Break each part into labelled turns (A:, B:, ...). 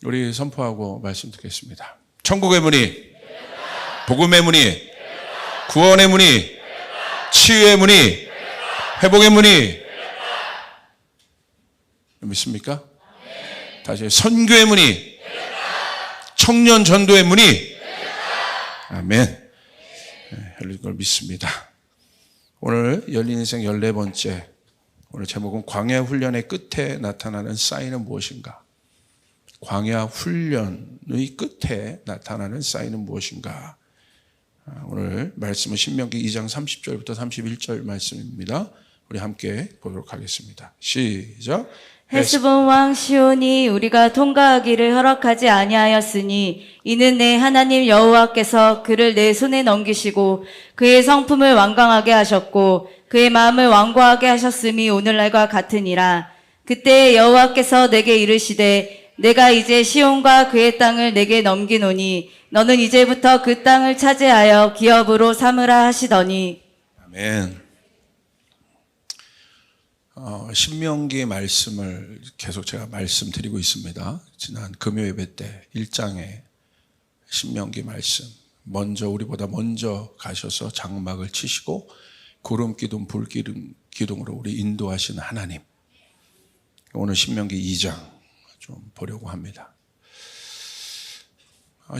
A: 우리 선포하고 말씀 듣겠습니다. 천국의 문이, 복음의 문이, 구원의 문이, 치유의 문이, 회복의 문이, 믿습니까? 다시 선교의 문이, 청년 전도의 문이, 아멘. 열린 걸 믿습니다. 오늘 열린 인생 14번째, 오늘 제목은 광야 훈련의 끝에 나타나는 사인은 무엇인가? 광야 훈련의 끝에 나타나는 사인은 무엇인가? 오늘 말씀은 신명기 2장 30절부터 31절 말씀입니다. 우리 함께 보도록 하겠습니다. 시작.
B: 헤스본 왕 시온이 우리가 통과하기를 허락하지 아니하였으니 이는 내 하나님 여호와께서 그를 내 손에 넘기시고 그의 성품을 완강하게 하셨고 그의 마음을 완고하게 하셨음이 오늘날과 같으니라. 그때 여호와께서 내게 이르시되 내가 이제 시온과 그의 땅을 내게 넘기노니 너는 이제부터 그 땅을 차지하여 기업으로 삼으라 하시더니.
A: 아멘. 신명기의 말씀을 계속 제가 말씀드리고 있습니다. 지난 금요 예배 때 1장에 신명기 말씀, 우리보다 먼저 가셔서 장막을 치시고 구름 기둥, 불 기둥으로 우리 인도하시는 하나님. 오늘 신명기 2장 좀 보려고 합니다.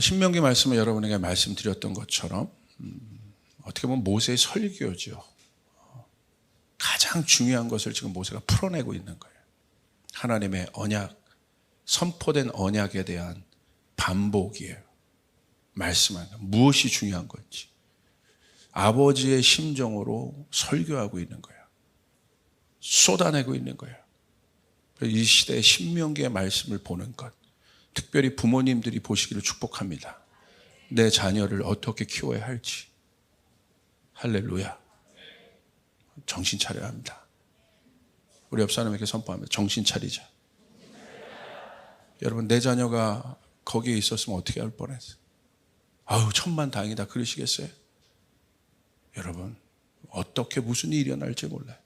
A: 신명기 말씀을 여러분에게 말씀드렸던 것처럼 어떻게 보면 모세의 설교죠. 가장 중요한 것을 지금 모세가 풀어내고 있는 거예요. 하나님의 언약, 선포된 언약에 대한 반복이에요. 말씀하는 거. 무엇이 중요한 건지. 아버지의 심정으로 설교하고 있는 거예요. 쏟아내고 있는 거예요. 이 시대의 신명기의 말씀을 보는 것, 특별히 부모님들이 보시기를 축복합니다. 내 자녀를 어떻게 키워야 할지. 할렐루야. 정신 차려야 합니다. 우리 옆 사람에게 선포합니다. 정신 차리자. 여러분, 내 자녀가 거기에 있었으면 어떻게 할 뻔했어요? 아우, 천만다행이다 그러시겠어요? 여러분, 어떻게 무슨 일이 일어날지 몰라요.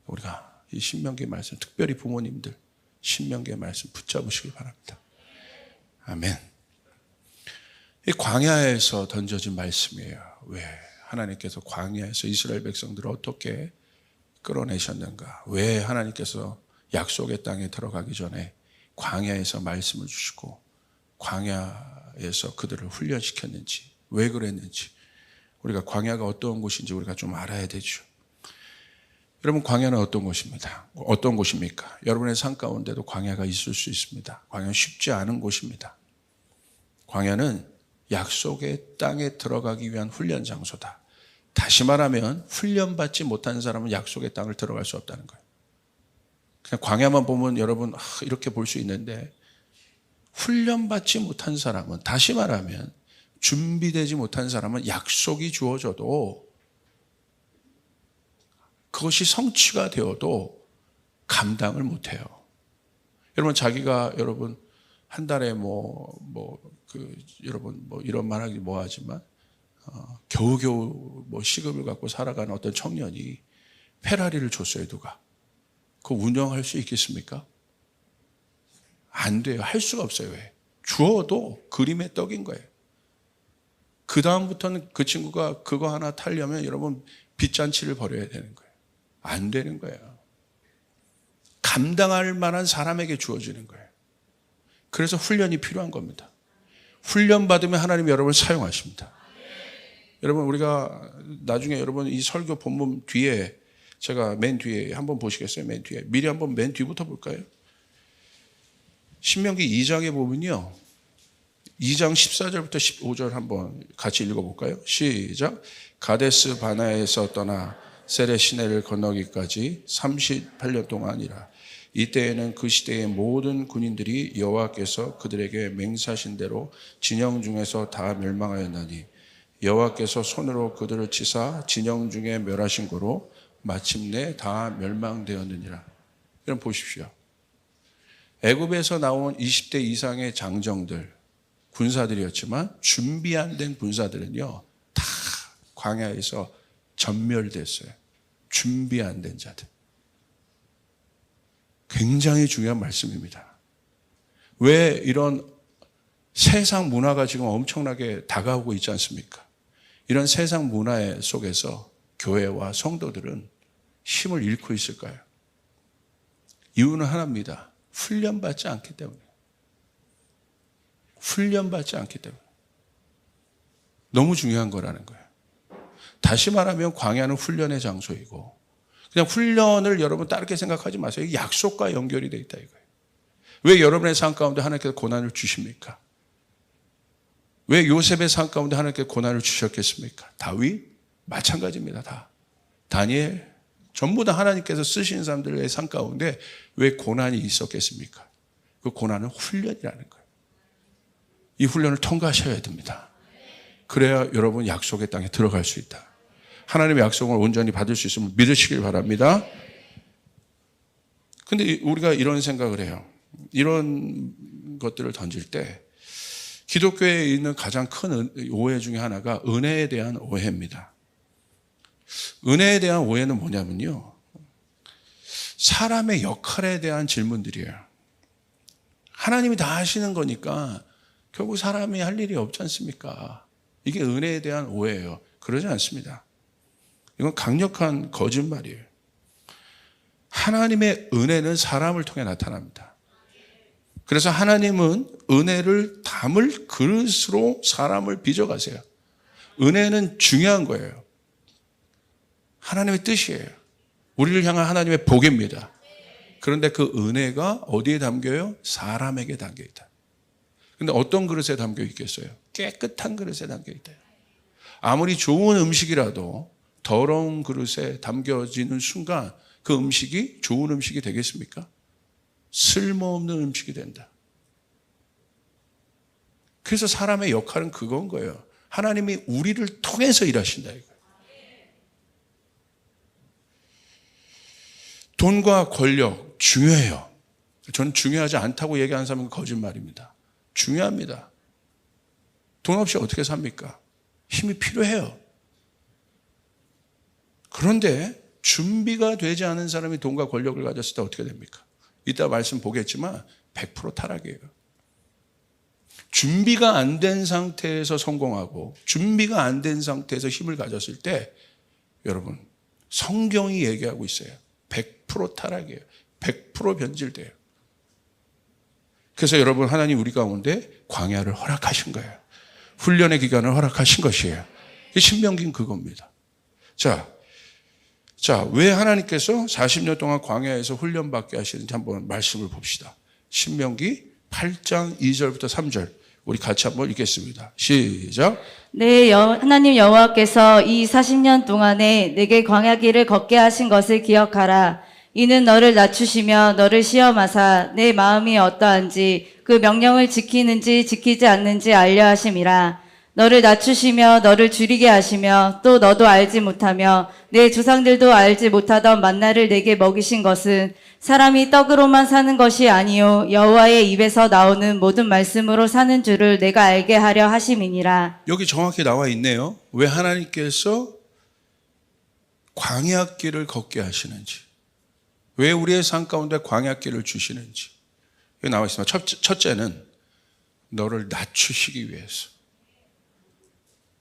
A: 우리가 이 신명기의 말씀, 특별히 부모님들 신명기의 말씀 붙잡으시기 바랍니다. 아멘. 이 광야에서 던져진 말씀이에요. 왜? 하나님께서 광야에서 이스라엘 백성들을 어떻게 끌어내셨는가? 왜 하나님께서 약속의 땅에 들어가기 전에 광야에서 말씀을 주시고 광야에서 그들을 훈련시켰는지, 왜 그랬는지, 우리가 광야가 어떤 곳인지 우리가 좀 알아야 되죠. 여러분, 광야는 어떤 곳입니다? 어떤 곳입니까? 여러분의 삶 가운데도 광야가 있을 수 있습니다. 광야는 쉽지 않은 곳입니다. 광야는 약속의 땅에 들어가기 위한 훈련 장소다. 다시 말하면 훈련받지 못한 사람은 약속의 땅을 들어갈 수 없다는 거예요. 그냥 광야만 보면 여러분 이렇게 볼 수 있는데, 훈련받지 못한 사람은, 다시 말하면 준비되지 못한 사람은 약속이 주어져도, 그것이 성취가 되어도 감당을 못해요. 여러분, 자기가 여러분 한 달에 여러분 이런 말 하기 뭐하지만 겨우겨우 시급을 갖고 살아가는 어떤 청년이 페라리를 줬어요. 누가? 그거 운영할 수 있겠습니까? 안 돼요. 할 수가 없어요. 왜? 주어도 그림의 떡인 거예요. 그 다음부터는 그 친구가 그거 하나 타려면 여러분 빚잔치를 벌여야 되는 거예요. 안 되는 거예요. 감당할 만한 사람에게 주어지는 거예요. 그래서 훈련이 필요한 겁니다. 훈련 받으면 하나님이 여러분을 사용하십니다. 여러분, 우리가 나중에 여러분 이 설교 본문 뒤에, 제가 맨 뒤에 한번 보시겠어요? 맨 뒤에. 미리 한번 맨 뒤부터 볼까요? 신명기 2장에 보면요, 2장 14절부터 15절 한번 같이 읽어볼까요? 시작. 가데스 바나에서 떠나 세레 시내를 건너기까지 38년 동안이라. 이때에는 그 시대의 모든 군인들이 여호와께서 그들에게 맹세하신 대로 진영 중에서 다 멸망하였나니 여호와께서 손으로 그들을 치사 진영 중에 멸하신 거로 마침내 다 멸망되었느니라. 여러분 보십시오. 애굽에서 나온 20대 이상의 장정들, 군사들이었지만 준비 안 된 군사들은요 다 광야에서 전멸됐어요. 준비 안 된 자들. 굉장히 중요한 말씀입니다. 왜 이런 세상 문화가 지금 엄청나게 다가오고 있지 않습니까? 이런 세상 문화 속에서 교회와 성도들은 힘을 잃고 있을까요? 이유는 하나입니다. 훈련받지 않기 때문에. 훈련받지 않기 때문에. 너무 중요한 거라는 거예요. 다시 말하면 광야는 훈련의 장소이고, 그냥 훈련을 여러분 다르게 생각하지 마세요. 이게 약속과 연결이 되어 있다 이거예요. 왜 여러분의 삶 가운데 하나님께서 고난을 주십니까? 왜 요셉의 삶 가운데 하나님께서 고난을 주셨겠습니까? 다윗 마찬가지입니다. 다. 다니엘 전부 다 하나님께서 쓰신 사람들의 삶 가운데 왜 고난이 있었겠습니까? 그 고난은 훈련이라는 거예요. 이 훈련을 통과하셔야 됩니다. 그래야 여러분 약속의 땅에 들어갈 수 있다. 하나님의 약속을 온전히 받을 수 있으면 믿으시길 바랍니다. 근데 우리가 이런 생각을 해요. 이런 것들을 던질 때 기독교에 있는 가장 큰 오해 중에 하나가 은혜에 대한 오해입니다. 은혜에 대한 오해는 뭐냐면요, 사람의 역할에 대한 질문들이에요. 하나님이 다 하시는 거니까 결국 사람이 할 일이 없지 않습니까? 이게 은혜에 대한 오해예요. 그러지 않습니다. 이건 강력한 거짓말이에요. 하나님의 은혜는 사람을 통해 나타납니다. 그래서 하나님은 은혜를 담을 그릇으로 사람을 빚어가세요. 은혜는 중요한 거예요. 하나님의 뜻이에요. 우리를 향한 하나님의 복입니다. 그런데 그 은혜가 어디에 담겨요? 사람에게 담겨 있다. 근데 어떤 그릇에 담겨 있겠어요? 깨끗한 그릇에 담겨 있다. 아무리 좋은 음식이라도 더러운 그릇에 담겨지는 순간 그 음식이 좋은 음식이 되겠습니까? 쓸모없는 음식이 된다. 그래서 사람의 역할은 그건 거예요. 하나님이 우리를 통해서 일하신다 이거예요. 돈과 권력 중요해요. 저는 중요하지 않다고 얘기하는 사람은 거짓말입니다. 중요합니다. 돈 없이 어떻게 삽니까? 힘이 필요해요. 그런데 준비가 되지 않은 사람이 돈과 권력을 가졌을 때 어떻게 됩니까? 이따 말씀 보겠지만 100% 타락이에요. 준비가 안 된 상태에서 성공하고 준비가 안 된 상태에서 힘을 가졌을 때 여러분 성경이 얘기하고 있어요. 100% 타락이에요. 100% 변질돼요. 그래서 여러분 하나님 우리 가운데 광야를 허락하신 거예요. 훈련의 기간을 허락하신 것이에요. 신명기는 그겁니다. 자, 왜 하나님께서 40년 동안 광야에서 훈련받게 하시는지 한번 말씀을 봅시다. 신명기 8장 2절부터 3절 우리 같이 한번 읽겠습니다. 시작.
B: 네, 하나님 여호와께서 이 40년 동안에 내게 광야길을 걷게 하신 것을 기억하라. 이는 너를 낮추시며 너를 시험하사 내 마음이 어떠한지 그 명령을 지키는지 지키지 않는지 알려 하심이라. 너를 낮추시며 너를 줄이게 하시며 또 너도 알지 못하며 내 조상들도 알지 못하던 만나를 내게 먹이신 것은 사람이 떡으로만 사는 것이 아니요 여호와의 입에서 나오는 모든 말씀으로 사는 줄을 내가 알게 하려 하심이니라.
A: 여기 정확히 나와 있네요. 왜 하나님께서 광야길을 걷게 하시는지, 왜 우리의 삶 가운데 광야길을 주시는지 여기 나와 있습니다. 첫째는 너를 낮추시기 위해서.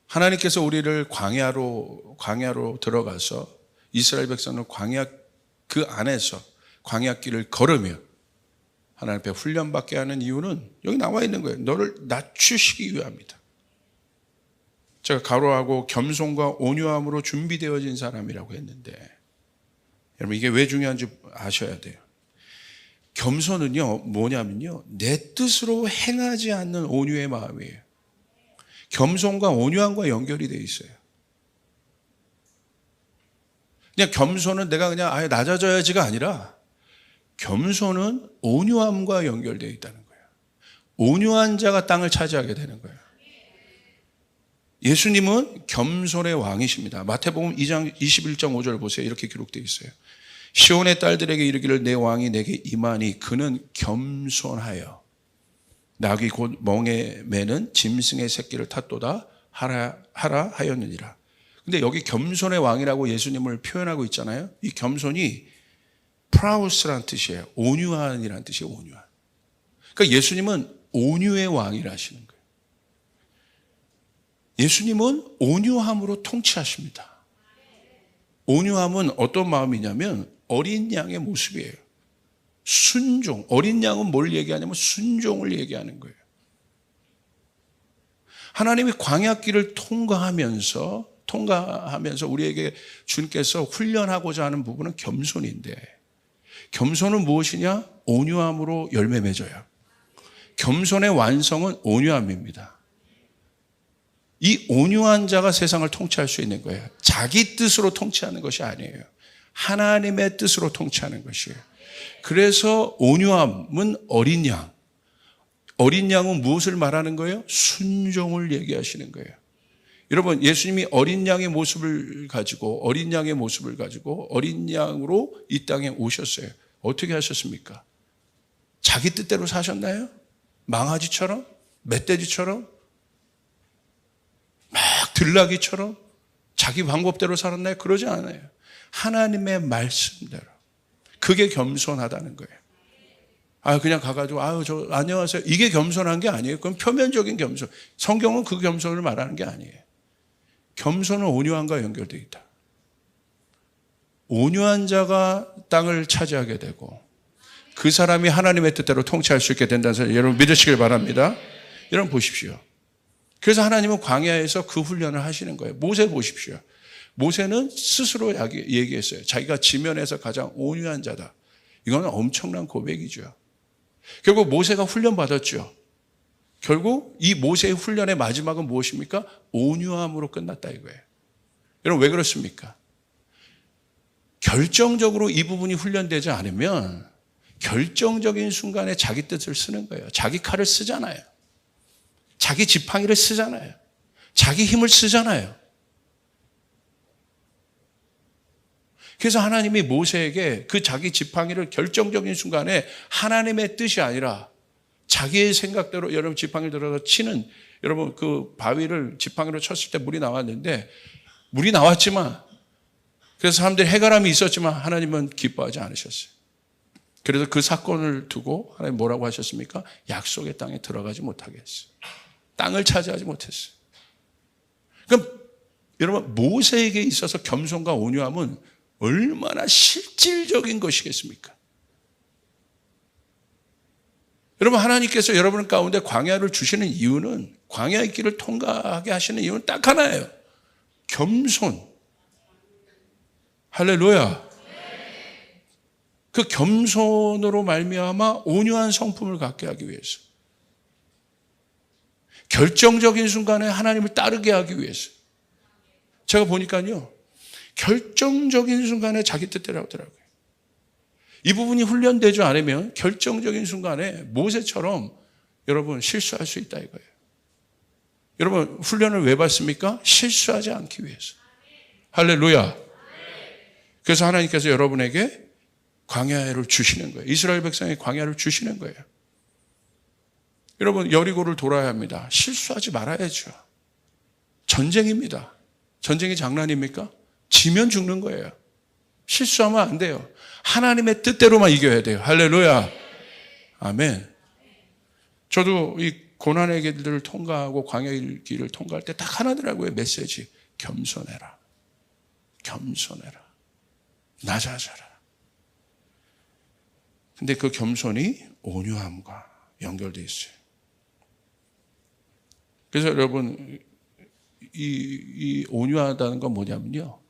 A: 하나님께서 우리를 광야로 들어가서 이스라엘 백성은 광야 그 안에서 광야길을 걸으며 하나님 앞에 훈련받게 하는 이유는 여기 나와 있는 거예요. 너를 낮추시기 위함이다. 제가 가로하고 겸손과 온유함으로 준비되어진 사람이라고 했는데 여러분 이게 왜 중요한지 아셔야 돼요. 겸손은요 뭐냐면요 내 뜻으로 행하지 않는 온유의 마음이에요. 겸손과 온유함과 연결이 되어 있어요. 그냥 겸손은 내가 그냥 아예 낮아져야지가 아니라 겸손은 온유함과 연결되어 있다는 거예요. 온유한 자가 땅을 차지하게 되는 거예요. 예수님은 겸손의 왕이십니다. 마태복음 2장 21장 5절 보세요. 이렇게 기록되어 있어요. 시온의 딸들에게 이르기를 내 왕이 내게 임하니 그는 겸손하여 낙이 곧 멍에 매는 짐승의 새끼를 탔도다 하라 하였느니라. 근데 여기 겸손의 왕이라고 예수님을 표현하고 있잖아요. 이 겸손이 프라우스라는 뜻이에요. 온유한이라는 뜻이에요. 온유한. 그러니까 예수님은 온유의 왕이라시는 거예요. 예수님은 온유함으로 통치하십니다. 온유함은 어떤 마음이냐면 어린 양의 모습이에요. 순종. 어린 양은 뭘 얘기하냐면 순종을 얘기하는 거예요. 하나님이 광야길을 통과하면서 우리에게 주님께서 훈련하고자 하는 부분은 겸손인데, 겸손은 무엇이냐? 온유함으로 열매 맺어요. 겸손의 완성은 온유함입니다. 이 온유한 자가 세상을 통치할 수 있는 거예요. 자기 뜻으로 통치하는 것이 아니에요. 하나님의 뜻으로 통치하는 것이에요. 그래서 온유함은 어린 양. 어린 양은 무엇을 말하는 거예요? 순종을 얘기하시는 거예요. 여러분, 예수님이 어린 양의 모습을 가지고 어린 양으로 이 땅에 오셨어요. 어떻게 하셨습니까? 자기 뜻대로 사셨나요? 망아지처럼? 멧돼지처럼? 막 들나귀처럼? 자기 방법대로 살았나요? 그러지 않아요. 하나님의 말씀대로. 그게 겸손하다는 거예요. 그냥 가가지고, 안녕하세요. 이게 겸손한 게 아니에요. 그건 표면적인 겸손. 성경은 그 겸손을 말하는 게 아니에요. 겸손은 온유함과 연결되어 있다. 온유한 자가 땅을 차지하게 되고, 그 사람이 하나님의 뜻대로 통치할 수 있게 된다는 사실 여러분 믿으시길 바랍니다. 여러분 보십시오. 그래서 하나님은 광야에서 그 훈련을 하시는 거예요. 모세 보십시오. 모세는 스스로 얘기했어요. 자기가 지면에서 가장 온유한 자다. 이거는 엄청난 고백이죠. 결국 모세가 훈련받았죠. 결국 이 모세의 훈련의 마지막은 무엇입니까? 온유함으로 끝났다 이거예요. 여러분 왜 그렇습니까? 결정적으로 이 부분이 훈련되지 않으면 결정적인 순간에 자기 뜻을 쓰는 거예요. 자기 칼을 쓰잖아요. 자기 지팡이를 쓰잖아요. 자기 힘을 쓰잖아요. 그래서 하나님이 모세에게 그 자기 지팡이를 결정적인 순간에 하나님의 뜻이 아니라 자기의 생각대로, 여러분 지팡이를 들어서 치는, 여러분 그 바위를 지팡이로 쳤을 때 물이 나왔는데, 물이 나왔지만, 그래서 사람들이 해가람이 있었지만 하나님은 기뻐하지 않으셨어요. 그래서 그 사건을 두고 하나님 뭐라고 하셨습니까? 약속의 땅에 들어가지 못하게 했어요. 땅을 차지하지 못했어요. 그럼 여러분 모세에게 있어서 겸손과 온유함은 얼마나 실질적인 것이겠습니까? 여러분 하나님께서 여러분 가운데 광야를 주시는 이유는, 광야의 길을 통과하게 하시는 이유는 딱 하나예요. 겸손. 할렐루야. 그 겸손으로 말미암아 온유한 성품을 갖게 하기 위해서, 결정적인 순간에 하나님을 따르게 하기 위해서. 제가 보니까요, 결정적인 순간에 자기 뜻대로 하더라고요. 이 부분이 훈련되지 않으면 결정적인 순간에 모세처럼 여러분 실수할 수 있다 이거예요. 여러분 훈련을 왜 받습니까? 실수하지 않기 위해서. 할렐루야. 그래서 하나님께서 여러분에게 광야를 주시는 거예요. 이스라엘 백성에게 광야를 주시는 거예요. 여러분 여리고를 돌아야 합니다. 실수하지 말아야죠. 전쟁입니다. 전쟁이 장난입니까? 지면 죽는 거예요. 실수하면 안 돼요. 하나님의 뜻대로만 이겨야 돼요. 할렐루야. 아멘. 저도 이 고난의 길들을 통과하고 광야의 길을 통과할 때 딱 하나더라고요. 메시지. 겸손해라. 겸손해라. 낮아져라. 근데 그 겸손이 온유함과 연결되어 있어요. 그래서 여러분 이 온유하다는 건 뭐냐면요,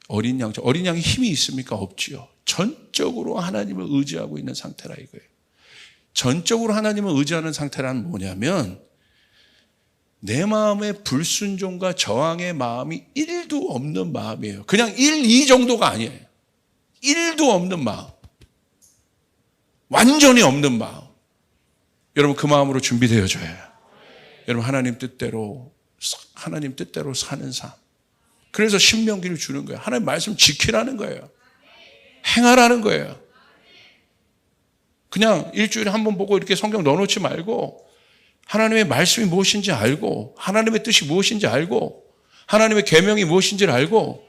A: 어린 양이 힘이 있습니까? 없지요. 전적으로 하나님을 의지하고 있는 상태라 이거예요. 전적으로 하나님을 의지하는 상태란 뭐냐면, 내 마음의 불순종과 저항의 마음이 1도 없는 마음이에요. 그냥 1, 2 정도가 아니에요. 1도 없는 마음. 완전히 없는 마음. 여러분 그 마음으로 준비되어져야 해요. 여러분 하나님 뜻대로 사는 삶. 그래서 신명기를 주는 거예요. 하나님 말씀 지키라는 거예요. 행하라는 거예요. 그냥 일주일에 한 번 보고 이렇게 성경 넣어놓지 말고, 하나님의 말씀이 무엇인지 알고, 하나님의 뜻이 무엇인지 알고, 하나님의 계명이 무엇인지를 알고,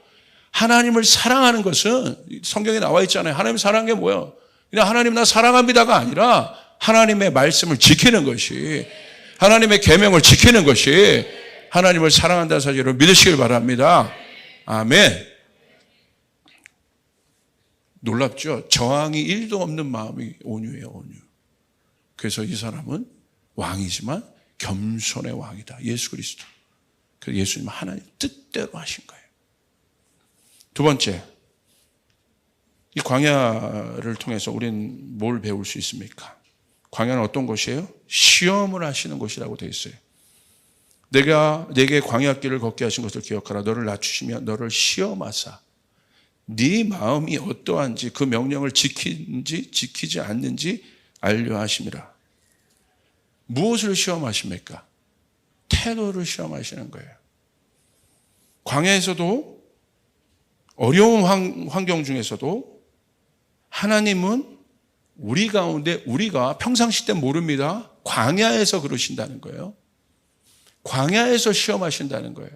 A: 하나님을 사랑하는 것은 성경에 나와 있잖아요. 하나님 사랑한 게 뭐예요? 그냥 하나님 나 사랑합니다가 아니라 하나님의 말씀을 지키는 것이, 하나님의 계명을 지키는 것이 하나님을 사랑한다는 사실을 믿으시길 바랍니다. 아멘. 놀랍죠? 저항이 1도 없는 마음이 온유예요, 온유. 그래서 이 사람은 왕이지만 겸손의 왕이다. 예수 그리스도. 그래서 예수님은 하나님 뜻대로 하신 거예요. 두 번째, 이 광야를 통해서 우리는 뭘 배울 수 있습니까? 광야는 어떤 곳이에요? 시험을 하시는 곳이라고 되어 있어요. 내가 내게 광야길을 걷게 하신 것을 기억하라. 너를 낮추시며 너를 시험하사 네 마음이 어떠한지 그 명령을 지키는지 지키지 않는지 알려 하심이라. 무엇을 시험하십니까? 태도를 시험하시는 거예요. 광야에서도 어려운 환경 중에서도 하나님은 우리 가운데 우리가 평상시 때 모릅니다. 광야에서 그러신다는 거예요. 광야에서 시험하신다는 거예요.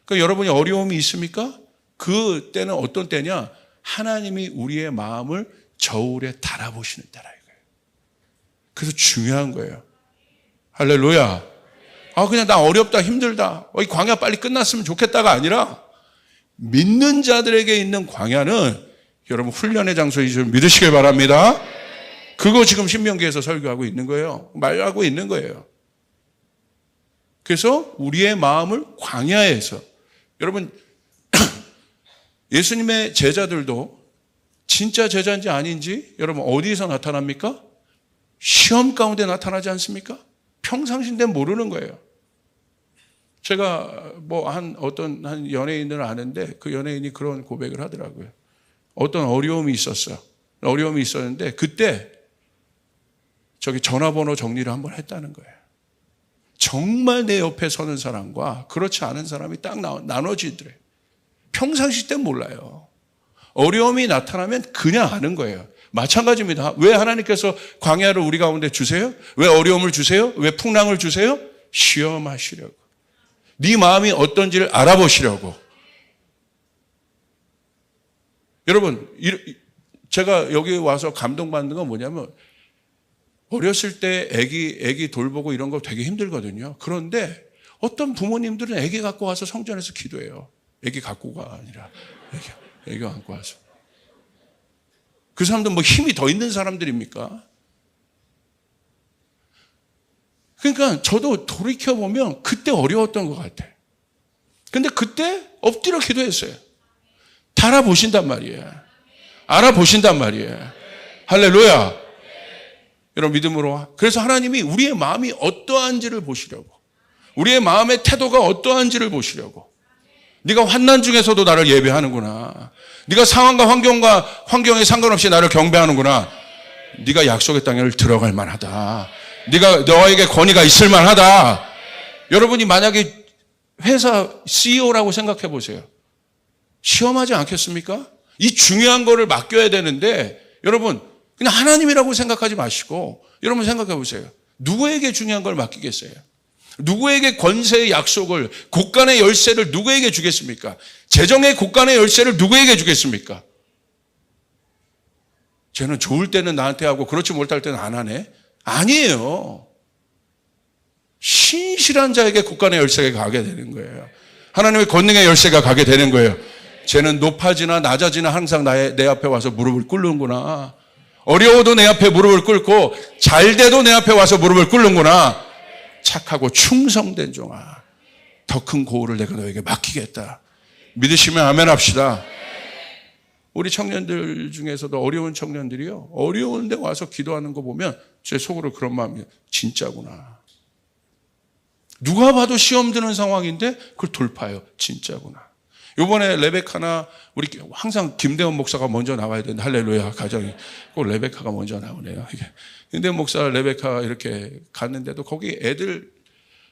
A: 그러니까 여러분이 어려움이 있습니까? 그 때는 어떤 때냐? 하나님이 우리의 마음을 저울에 달아보시는 때라 이거예요. 그래서 중요한 거예요. 할렐루야. 그냥 나 어렵다, 힘들다. 이 광야 빨리 끝났으면 좋겠다가 아니라 믿는 자들에게 있는 광야는 여러분 훈련의 장소인 줄 믿으시길 바랍니다. 그거 지금 신명기에서 설교하고 있는 거예요. 말하고 있는 거예요. 그래서 우리의 마음을 광야에서, 여러분 예수님의 제자들도 진짜 제자인지 아닌지 여러분 어디서 나타납니까? 시험 가운데 나타나지 않습니까? 평상시인데 모르는 거예요. 제가 어떤 연예인을 아는데 그 연예인이 그런 고백을 하더라고요. 어떤 어려움이 있었어요. 어려움이 있었는데 그때 전화번호 정리를 한번 했다는 거예요. 정말 내 옆에 서는 사람과 그렇지 않은 사람이 딱 나눠지더래요. 평상시 때 몰라요. 어려움이 나타나면 그냥 아는 거예요. 마찬가지입니다. 왜 하나님께서 광야를 우리 가운데 주세요? 왜 어려움을 주세요? 왜 풍랑을 주세요? 시험하시려고. 네 마음이 어떤지를 알아보시려고. 여러분, 제가 여기 와서 감동받는 건 뭐냐면 어렸을 때 애기 돌보고 이런 거 되게 힘들거든요. 그런데 어떤 부모님들은 애기 갖고 와서 성전에서 기도해요. 애기 갖고가 아니라 애기 갖고 와서. 그 사람들 힘이 더 있는 사람들입니까? 그러니까 저도 돌이켜보면 그때 어려웠던 것 같아요. 근데 그때 엎드려 기도했어요. 달아보신단 말이에요. 알아보신단 말이에요. 할렐루야. 여러분 믿음으로. 그래서 하나님이 우리의 마음이 어떠한지를 보시려고, 우리의 마음의 태도가 어떠한지를 보시려고. 네가 환난 중에서도 나를 예배하는구나. 네가 상황과 환경에 상관없이 나를 경배하는구나. 네가 약속의 땅에 들어갈 만하다. 너에게 권위가 있을 만하다. 여러분이 만약에 회사 CEO라고 생각해 보세요. 시험하지 않겠습니까? 이 중요한 거를 맡겨야 되는데 여러분 그냥 하나님이라고 생각하지 마시고 여러분 생각해 보세요. 누구에게 중요한 걸 맡기겠어요? 누구에게 권세의 약속을, 곳간의 열쇠를 누구에게 주겠습니까? 재정의 곳간의 열쇠를 누구에게 주겠습니까? 쟤는 좋을 때는 나한테 하고 그렇지 못할 때는 안 하네? 아니에요. 신실한 자에게 곳간의 열쇠가 가게 되는 거예요. 하나님의 권능의 열쇠가 가게 되는 거예요. 쟤는 높아지나 낮아지나 항상 내 앞에 와서 무릎을 꿇는구나. 어려워도 내 앞에 무릎을 꿇고 잘 돼도 내 앞에 와서 무릎을 꿇는구나. 착하고 충성된 종아, 더 큰 고울을 내가 너에게 맡기겠다. 믿으시면 아멘 합시다. 우리 청년들 중에서도 어려운 청년들이요, 어려운데 와서 기도하는 거 보면 제 속으로 그런 마음이, 진짜구나. 누가 봐도 시험 드는 상황인데 그걸 돌파해요. 진짜구나. 이번에 레베카나 우리 항상 김대원 목사가 먼저 나와야 되는데, 할렐루야 가정이 꼭 레베카가 먼저 나오네요. 김대원 목사 레베카 이렇게 갔는데도 거기 애들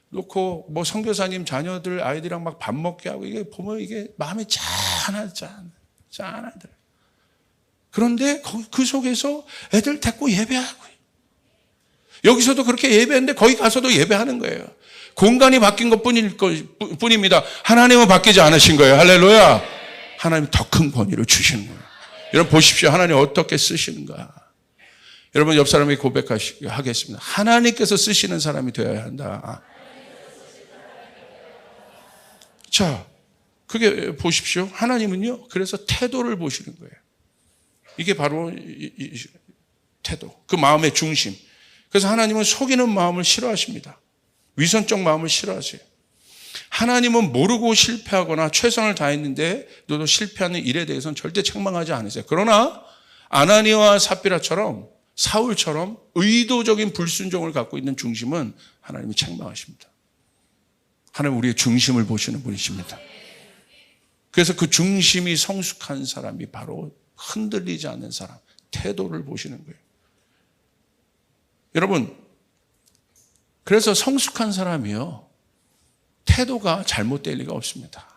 A: 놓고 선교사님 자녀들 아이들이랑 막 밥 먹게 하고, 이게 보면 이게 마음이 짠하더라. 그런데 그 속에서 애들 데리고 예배하고, 여기서도 그렇게 예배했는데 거기 가서도 예배하는 거예요. 공간이 바뀐 것 뿐입니다. 하나님은 바뀌지 않으신 거예요. 할렐루야. 하나님 더 큰 권위를 주시는 거예요. 여러분 보십시오. 하나님 어떻게 쓰시는가. 여러분 옆 사람에게 고백하겠습니다. 하나님께서 쓰시는 사람이 되어야 한다. 자, 그게 보십시오. 하나님은요, 그래서 태도를 보시는 거예요. 이게 바로 이 태도, 그 마음의 중심. 그래서 하나님은 속이는 마음을 싫어하십니다. 위선적 마음을 싫어하세요. 하나님은 모르고 실패하거나 최선을 다했는데 너도 실패하는 일에 대해서는 절대 책망하지 않으세요. 그러나 아나니아와 삽비라처럼 사울처럼 의도적인 불순종을 갖고 있는 중심은 하나님이 책망하십니다. 하나님 우리의 중심을 보시는 분이십니다. 그래서 그 중심이 성숙한 사람이 바로 흔들리지 않는 사람, 태도를 보시는 거예요. 여러분, 그래서 성숙한 사람이요, 태도가 잘못될 리가 없습니다.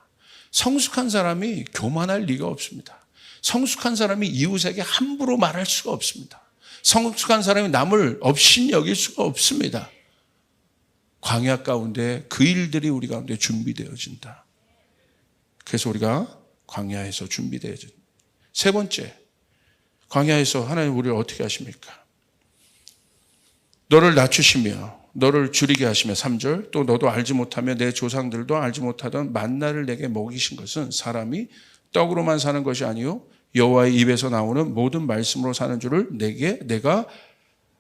A: 성숙한 사람이 교만할 리가 없습니다. 성숙한 사람이 이웃에게 함부로 말할 수가 없습니다. 성숙한 사람이 남을 업신 여길 수가 없습니다. 광야 가운데 그 일들이 우리 가운데 준비되어진다. 그래서 우리가 광야에서 준비되어진다. 세 번째, 광야에서 하나님 우리를 어떻게 하십니까? 너를 낮추시며 너를 줄이게 하시며 3절 또 너도 알지 못하며 내 조상들도 알지 못하던 만나를 내게 먹이신 것은 사람이 떡으로만 사는 것이 아니요 여호와의 입에서 나오는 모든 말씀으로 사는 줄을 내가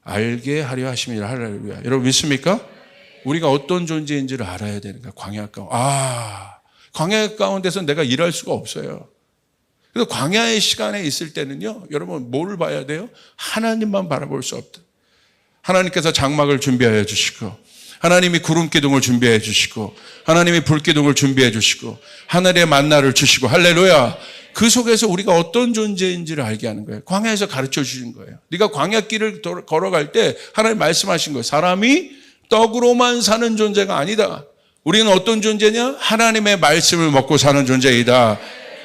A: 알게 하려 하심이라. 할렐루야. 여러분 믿습니까? 우리가 어떤 존재인지를 알아야 되는 거야. 광야 가운데. 광야 가운데서 내가 일할 수가 없어요. 그래서 광야의 시간에 있을 때는요, 여러분 뭐를 봐야 돼요? 하나님만 바라볼 수 없다. 하나님께서 장막을 준비하여 주시고, 하나님이 구름 기둥을 준비해 주시고, 하나님이 불 기둥을 준비해 주시고, 하늘의 만나를 주시고, 할렐루야. 그 속에서 우리가 어떤 존재인지를 알게 하는 거예요. 광야에서 가르쳐 주신 거예요. 네가 광야길을 걸어갈 때 하나님 말씀하신 거예요. 사람이 떡으로만 사는 존재가 아니다. 우리는 어떤 존재냐? 하나님의 말씀을 먹고 사는 존재이다.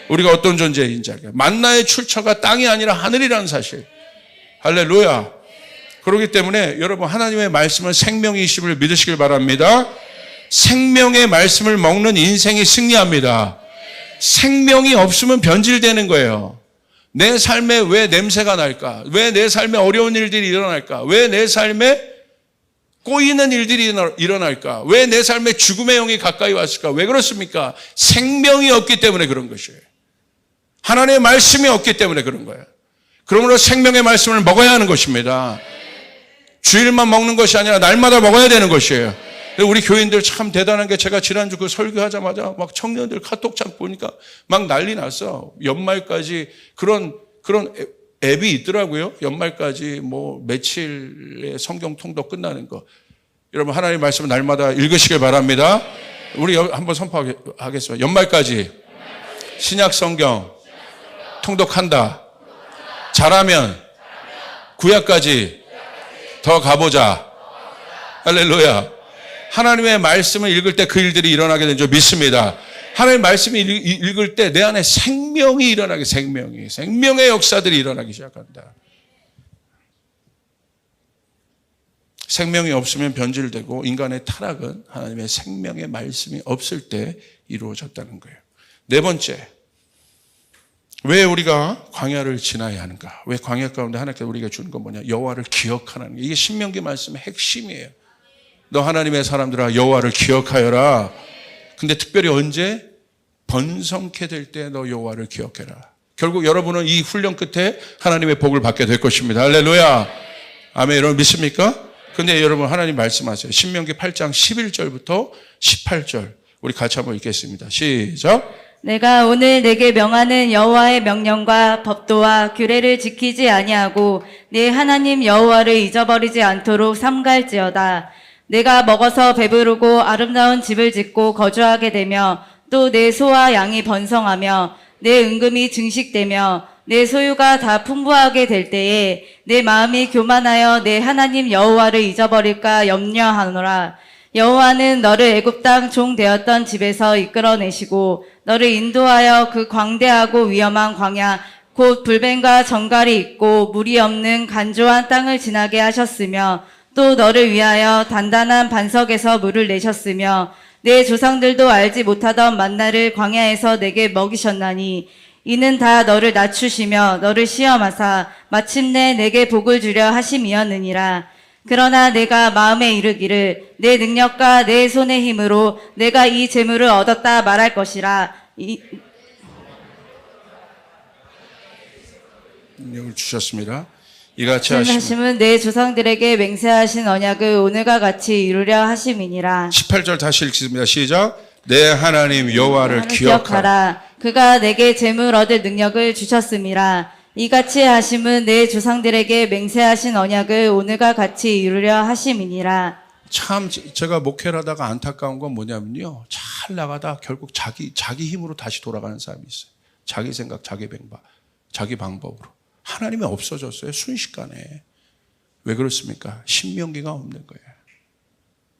A: 우리가 어떤 존재인지 알게. 만나의 출처가 땅이 아니라 하늘이라는 사실. 할렐루야. 그렇기 때문에 여러분 하나님의 말씀은 생명이심을 믿으시길 바랍니다. 생명의 말씀을 먹는 인생이 승리합니다. 생명이 없으면 변질되는 거예요. 내 삶에 왜 냄새가 날까? 왜 내 삶에 어려운 일들이 일어날까? 왜 내 삶에 꼬이는 일들이 일어날까? 왜 내 삶에 죽음의 영이 가까이 왔을까? 왜 그렇습니까? 생명이 없기 때문에 그런 것이에요. 하나님의 말씀이 없기 때문에 그런 거예요. 그러므로 생명의 말씀을 먹어야 하는 것입니다. 주일만 먹는 것이 아니라 날마다 먹어야 되는 것이에요. 우리 교인들 참 대단한 게 제가 지난주 그 설교하자마자 막 청년들 카톡창 보니까 막 난리 났어. 연말까지 그런 앱이 있더라고요. 연말까지 뭐 며칠의 성경 통독 끝나는 거. 여러분 하나님의 말씀을 날마다 읽으시길 바랍니다. 우리 한번 선포하겠습니다. 연말까지 신약 성경 통독한다. 잘하면 구약까지 더 가보자. 할렐루야. 하나님의 말씀을 읽을 때 그 일들이 일어나게 된 줄 믿습니다. 하나님의 말씀을 읽을 때 내 안에 생명이 일어나게, 생명의 역사들이 일어나기 시작한다. 생명이 없으면 변질되고 인간의 타락은 하나님의 생명의 말씀이 없을 때 이루어졌다는 거예요. 네 번째, 왜 우리가 광야를 지나야 하는가? 왜 광야 가운데 하나님께서 우리가 주는 건 뭐냐? 여호와를 기억하는 게 이게 신명기 말씀의 핵심이에요. 너 하나님의 사람들아 여호와를 기억하여라. 근데 특별히 언제? 번성케 될 때 너 여호와를 기억해라. 결국 여러분은 이 훈련 끝에 하나님의 복을 받게 될 것입니다. 할렐루야. 아멘. 여러분 믿습니까? 근데 여러분 하나님 말씀하세요. 신명기 8장 11절부터 18절 우리 같이 한번 읽겠습니다. 시작.
B: 내가 오늘 내게 명하는 여호와의 명령과 법도와 규례를 지키지 아니하고 네 하나님 여호와를 잊어버리지 않도록 삼갈지어다. 내가 먹어서 배부르고 아름다운 집을 짓고 거주하게 되며 또 내 소와 양이 번성하며 내 은금이 증식되며 내 소유가 다 풍부하게 될 때에 내 마음이 교만하여 내 하나님 여호와를 잊어버릴까 염려하노라. 여호와는 너를 애굽 땅 종 되었던 집에서 이끌어내시고 너를 인도하여 그 광대하고 위험한 광야 곧 불뱀과 정갈이 있고 물이 없는 간조한 땅을 지나게 하셨으며 또 너를 위하여 단단한 반석에서 물을 내셨으며 내 조상들도 알지 못하던 만나를 광야에서 내게 먹이셨나니 이는 다 너를 낮추시며 너를 시험하사 마침내 내게 복을 주려 하심이었느니라. 그러나 내가 마음에 이르기를 내 능력과 내 손의 힘으로 내가 이 재물을 얻었다 말할 것이라.
A: 능력을 주셨습니다. 이같이 하시면
B: 하심은 내 조상들에게 맹세하신 언약을 오늘과 같이 이루려 하심이니라.
A: 18절 다시 읽습니다. 시작. 내 하나님 여호와를 기억하라.
B: 그가 내게 재물 얻을 능력을 주셨음이라. 이같이 하심은 내 조상들에게 맹세하신 언약을 오늘과 같이 이루려 하심이니라.
A: 참 제가 목회를 하다가 안타까운 건 뭐냐면요. 잘 나가다 결국 자기 힘으로 다시 돌아가는 사람이 있어요. 자기 생각, 자기 방법으로. 하나님이 없어졌어요. 순식간에. 왜 그렇습니까? 신명기가 없는 거예요.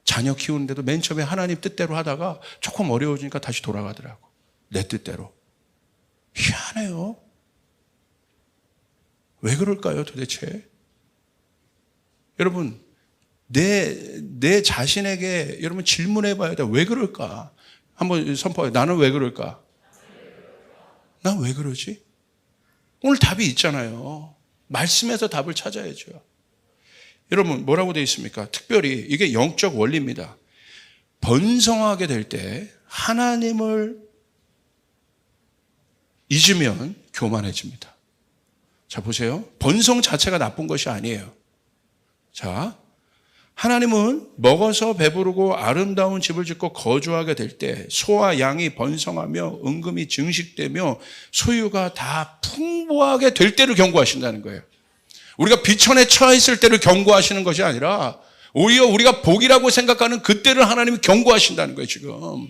A: 자녀 키우는데도 맨 처음에 하나님 뜻대로 하다가 조금 어려워지니까 다시 돌아가더라고. 내 뜻대로. 희한해요. 왜 그럴까요, 도대체? 여러분, 내 자신에게 여러분 질문해 봐야 돼. 왜 그럴까? 한번 선포해요. 나는 왜 그럴까? 난 왜 그러지? 오늘 답이 있잖아요. 말씀에서 답을 찾아야죠. 여러분, 뭐라고 되어 있습니까? 특별히 이게 영적 원리입니다. 번성하게 될 때 하나님을 잊으면 교만해집니다. 자, 보세요. 번성 자체가 나쁜 것이 아니에요. 자, 하나님은 먹어서 배부르고 아름다운 집을 짓고 거주하게 될 때 소와 양이 번성하며 은금이 증식되며 소유가 다 풍부하게 될 때를 경고하신다는 거예요. 우리가 비천에 처해 있을 때를 경고하시는 것이 아니라 오히려 우리가 복이라고 생각하는 그때를 하나님이 경고하신다는 거예요, 지금.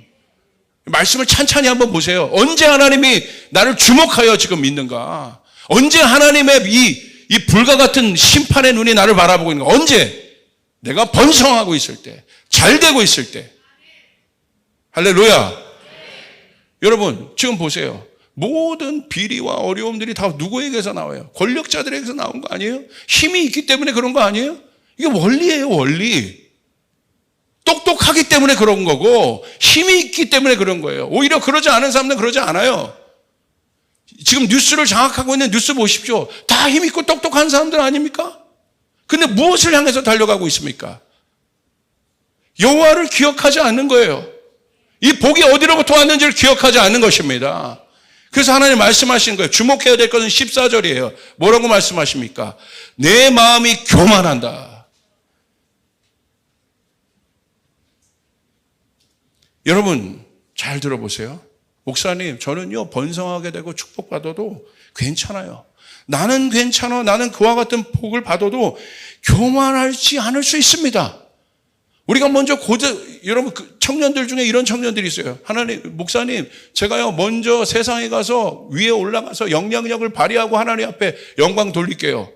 A: 말씀을 찬찬히 한번 보세요. 언제 하나님이 나를 주목하여 지금 믿는가? 언제 하나님의 이 불과 같은 심판의 눈이 나를 바라보고 있는가? 언제? 내가 번성하고 있을 때, 잘 되고 있을 때. 할렐루야. 여러분, 지금 보세요. 모든 비리와 어려움들이 다 누구에게서 나와요? 권력자들에게서 나온 거 아니에요? 힘이 있기 때문에 그런 거 아니에요? 이게 원리예요, 원리. 똑똑하기 때문에 그런 거고 힘이 있기 때문에 그런 거예요. 오히려 그러지 않은 사람들은 그러지 않아요. 지금 뉴스를 장악하고 있는 뉴스 보십시오. 다 힘 있고 똑똑한 사람들 아닙니까? 근데 무엇을 향해서 달려가고 있습니까? 여호와를 기억하지 않는 거예요. 이 복이 어디로부터 왔는지를 기억하지 않는 것입니다. 그래서 하나님 말씀하시는 거예요. 주목해야 될 것은 14절이에요. 뭐라고 말씀하십니까? 내 마음이 교만한다. 여러분 잘 들어보세요. 목사님, 저는요 번성하게 되고 축복받아도 괜찮아요. 나는 괜찮아. 나는 그와 같은 복을 받아도 교만하지 않을 수 있습니다. 우리가 먼저 여러분 청년들 중에 이런 청년들이 있어요. 하나님, 목사님, 제가요 먼저 세상에 가서 위에 올라가서 영향력을 발휘하고 하나님 앞에 영광 돌릴게요.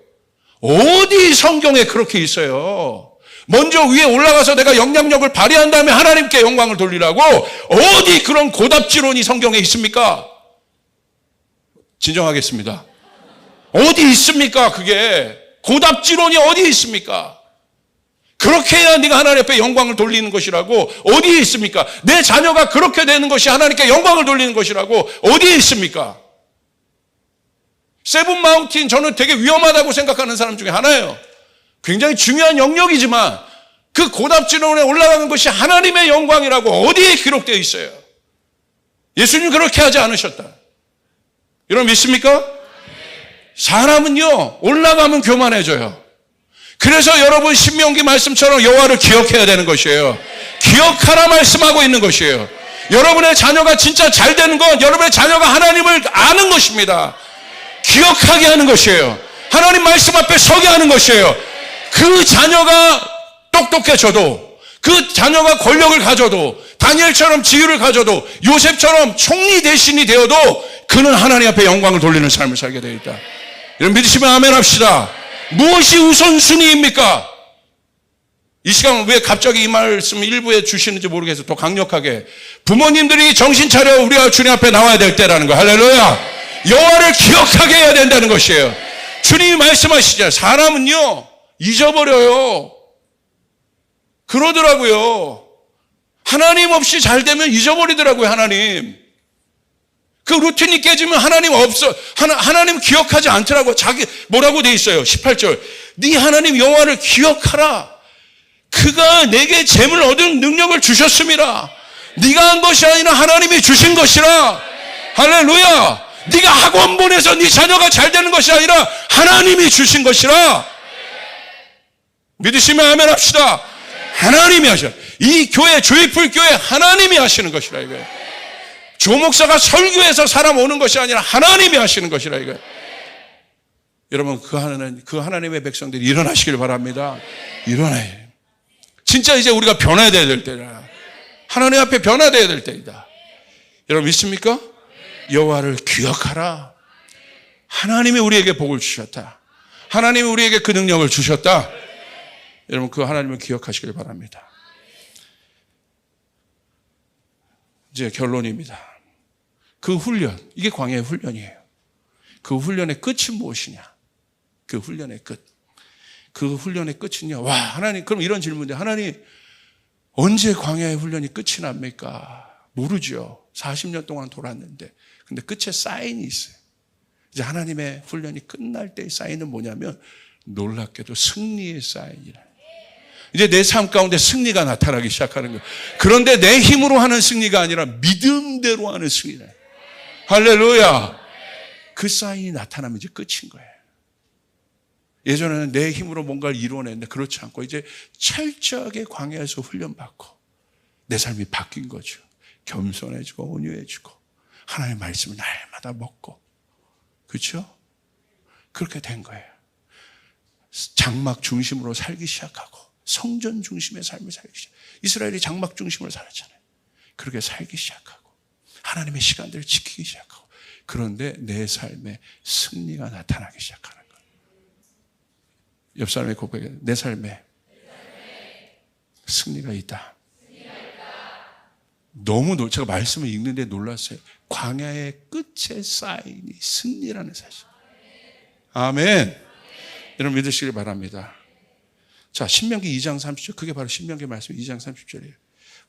A: 어디 성경에 그렇게 있어요? 먼저 위에 올라가서 내가 영향력을 발휘한 다음에 하나님께 영광을 돌리라고 어디 그런 고답지론이 성경에 있습니까? 진정하겠습니다. 어디 있습니까? 그게 고답지론이 어디 있습니까? 그렇게 해야 네가 하나님 앞에 영광을 돌리는 것이라고 어디에 있습니까? 내 자녀가 그렇게 되는 것이 하나님께 영광을 돌리는 것이라고 어디에 있습니까? 세븐 마운틴, 저는 되게 위험하다고 생각하는 사람 중에 하나예요. 굉장히 중요한 영역이지만 그 고답지론에 올라가는 것이 하나님의 영광이라고 어디에 기록되어 있어요? 예수님 그렇게 하지 않으셨다. 여러분 믿습니까? 사람은요 올라가면 교만해져요. 그래서 여러분 신명기 말씀처럼 여호와를 기억해야 되는 것이에요. 기억하라 말씀하고 있는 것이에요. 여러분의 자녀가 진짜 잘 되는 건 여러분의 자녀가 하나님을 아는 것입니다. 기억하게 하는 것이에요. 하나님 말씀 앞에 서게 하는 것이에요. 그 자녀가 똑똑해져도, 그 자녀가 권력을 가져도, 다니엘처럼 지위를 가져도, 요셉처럼 총리 대신이 되어도 그는 하나님 앞에 영광을 돌리는 삶을 살게 되어 있다. 여러분 믿으시면 아멘 합시다. 무엇이 우선순위입니까? 이 시간 왜 갑자기 이 말씀 일부에 주시는지 모르겠어요. 더 강력하게. 부모님들이 정신 차려 우리가 주님 앞에 나와야 될 때라는 거. 할렐루야. 여호와를 기억하게 해야 된다는 것이에요. 주님이 말씀하시죠. 사람은요 잊어버려요. 그러더라고요. 하나님 없이 잘 되면 잊어버리더라고요. 하나님. 그 루틴이 깨지면 하나님 없어. 하나님 기억하지 않더라고. 뭐라고 돼 있어요? 18절. 네 하나님 여호와를 기억하라. 그가 내게 재물 얻은 능력을 주셨습니다. 네가 한 것이 아니라 하나님이 주신 것이라. 할렐루야. 네가 학원 보내서 네 자녀가 잘 되는 것이 아니라 하나님이 주신 것이라. 믿으시면 아멘 합시다. 하나님이 하셔. 이 교회, 조이풀 교회 하나님이 하시는 것이라 이거예요. 조목사가 설교해서 사람 오는 것이 아니라 하나님이 하시는 것이라 이거예요. 여러분, 그 하나님의 백성들이 일어나시길 바랍니다. 일어나요. 진짜 이제 우리가 변화되어야 될 때라. 하나님 앞에 변화되어야 될 때이다. 여러분 믿습니까? 여호와를 기억하라. 하나님이 우리에게 복을 주셨다. 하나님이 우리에게 그 능력을 주셨다. 여러분 그 하나님을 기억하시길 바랍니다. 이제 결론입니다. 그 훈련, 이게 광야의 훈련이에요. 그 훈련의 끝이 무엇이냐? 그 훈련의 끝. 그 훈련의 끝은요. 와, 하나님, 그럼 이런 질문인데, 하나님, 언제 광야의 훈련이 끝이 납니까? 모르죠. 40년 동안 돌았는데. 근데 끝에 사인이 있어요. 이제 하나님의 훈련이 끝날 때의 사인은 뭐냐면, 놀랍게도 승리의 사인이라. 이제 내 삶 가운데 승리가 나타나기 시작하는 거예요. 그런데 내 힘으로 하는 승리가 아니라 믿음대로 하는 승리다. 할렐루야. 그 사인이 나타나면 이제 끝인 거예요. 예전에는 내 힘으로 뭔가를 이루어냈는데 그렇지 않고 이제 철저하게 광야에서 훈련받고 내 삶이 바뀐 거죠. 겸손해지고 온유해지고 하나님의 말씀을 날마다 먹고, 그렇죠? 그렇게 된 거예요. 장막 중심으로 살기 시작하고 성전 중심의 삶을 살기 시작하고, 이스라엘이 장막 중심으로 살았잖아요. 그렇게 살기 시작하고 하나님의 시간들을 지키기 시작하고, 그런데 내 삶에 승리가 나타나기 시작하는 거예요. 옆 사람의 고백에 내 삶에 승리가 있다. 너무 제가 말씀을 읽는데 놀랐어요. 광야의 끝의 사인이 승리라는 사실. 아멘. 여러분 믿으시길 바랍니다. 자, 신명기 2장 30절. 그게 바로 신명기 말씀 2장 30절이에요.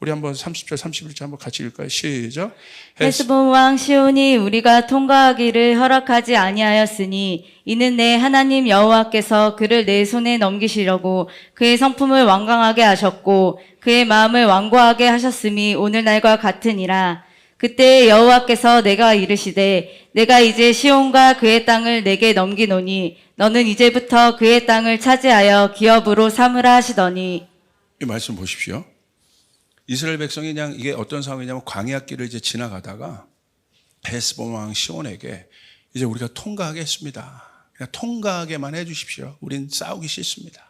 A: 우리 한번 30절, 31절 한번 같이 읽을까요? 시작.
B: 헤스본 왕 시온이 우리가 통과하기를 허락하지 아니하였으니 이는 내 하나님 여호와께서 그를 내 손에 넘기시려고 그의 성품을 완강하게 하셨고 그의 마음을 완고하게 하셨음이 오늘날과 같으니라. 그때 여호와께서 내가 이르시되 내가 이제 시온과 그의 땅을 내게 넘기노니 너는 이제부터 그의 땅을 차지하여 기업으로 삼으라 하시더니.
A: 이 말씀 보십시오. 이스라엘 백성이 그냥 이게 어떤 상황이냐면 광야길을 이제 지나가다가 헤스본 왕 시온에게 이제 우리가 통과하겠습니다. 그냥 통과하게만 해 주십시오. 우린 싸우기 싫습니다.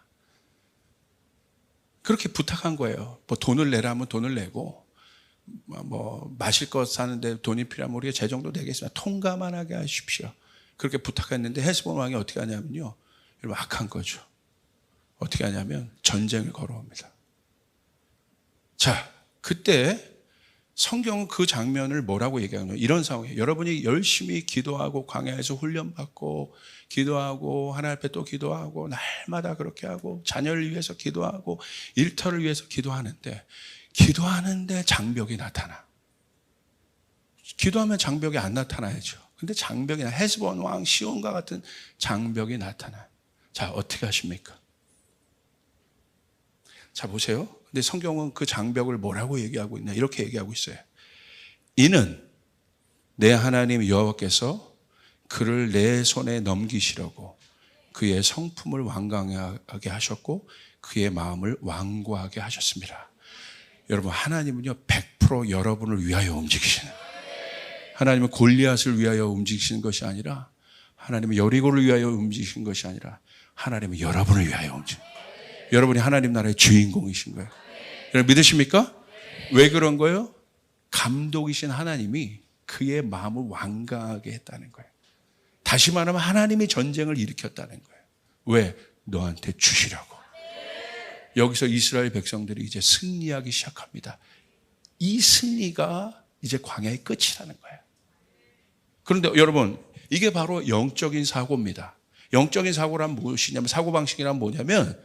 A: 그렇게 부탁한 거예요. 뭐 돈을 내라면 돈을 내고 뭐 마실 것 사는데 돈이 필요하면 우리가 제 정도 내겠습니다. 통과만 하게 하십시오. 그렇게 부탁했는데 헤스본 왕이 어떻게 하냐면요. 여러분 악한 거죠. 어떻게 하냐면 전쟁을 걸어옵니다. 자, 그때 성경은 그 장면을 뭐라고 얘기하냐? 이런 상황이에요. 여러분이 열심히 기도하고 광야에서 훈련받고 기도하고 하나님 앞에 또 기도하고 날마다 그렇게 하고 자녀를 위해서 기도하고 일터를 위해서 기도하는데 장벽이 나타나. 기도하면 장벽이 안 나타나야죠. 근데 장벽이 헤스본 왕 시온과 같은 장벽이 나타나. 자, 어떻게 하십니까? 자, 보세요. 근데 성경은 그 장벽을 뭐라고 얘기하고 있냐? 이렇게 얘기하고 있어요. 이는 내 하나님 여호와께서 그를 내 손에 넘기시려고 그의 성품을 완강하게 하셨고 그의 마음을 완고하게 하셨습니다. 여러분, 하나님은요 100% 여러분을 위하여 움직이시는, 하나님은 골리앗을 위하여 움직이시는 것이 아니라, 하나님은 여리고를 위하여 움직이시는 것이 아니라 하나님은 여러분을 위하여 움직이시는 거예요. 여러분이 하나님 나라의 주인공이신 거예요. 여러분 믿으십니까? 왜 그런 거예요? 감독이신 하나님이 그의 마음을 완강하게 했다는 거예요. 다시 말하면 하나님이 전쟁을 일으켰다는 거예요. 왜? 너한테 주시려고. 여기서 이스라엘 백성들이 이제 승리하기 시작합니다. 이 승리가 이제 광야의 끝이라는 거예요. 그런데 여러분, 이게 바로 영적인 사고입니다. 영적인 사고란 무엇이냐면, 사고방식이란 뭐냐면,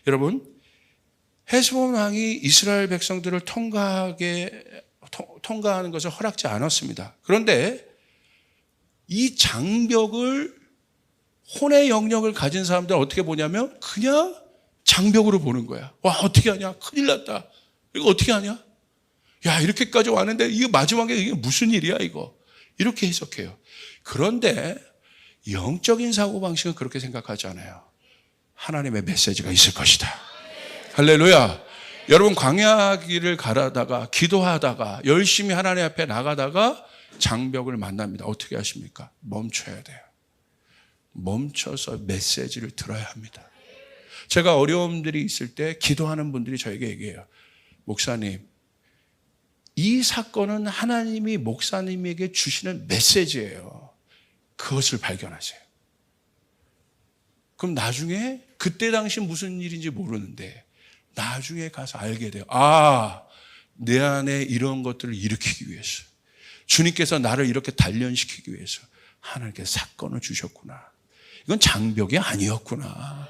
A: 여러분, 헤스본 왕이 이스라엘 백성들을 통과하는 것을 허락지 않았습니다. 그런데 이 장벽을, 혼의 영역을 가진 사람들은 어떻게 보냐면 그냥 장벽으로 보는 거야. 와, 어떻게 하냐? 큰일 났다. 이거 어떻게 하냐? 야, 이렇게까지 왔는데 이게 마지막에 이게 무슨 일이야 이거. 이렇게 해석해요. 그런데 영적인 사고방식은 그렇게 생각하지 않아요. 하나님의 메시지가 있을 것이다. 할렐루야. 여러분, 광야 길을 가다가 기도하다가 열심히 하나님 앞에 나가다가 장벽을 만납니다. 어떻게 하십니까? 멈춰야 돼요. 멈춰서 메시지를 들어야 합니다. 제가 어려움들이 있을 때 기도하는 분들이 저에게 얘기해요. 목사님, 이 사건은 하나님이 목사님에게 주시는 메시지예요. 그것을 발견하세요. 그럼 나중에 그때 당시 무슨 일인지 모르는데 나중에 가서 알게 돼요. 아, 내 안에 이런 것들을 일으키기 위해서, 주님께서 나를 이렇게 단련시키기 위해서 하나님께서 사건을 주셨구나. 이건 장벽이 아니었구나.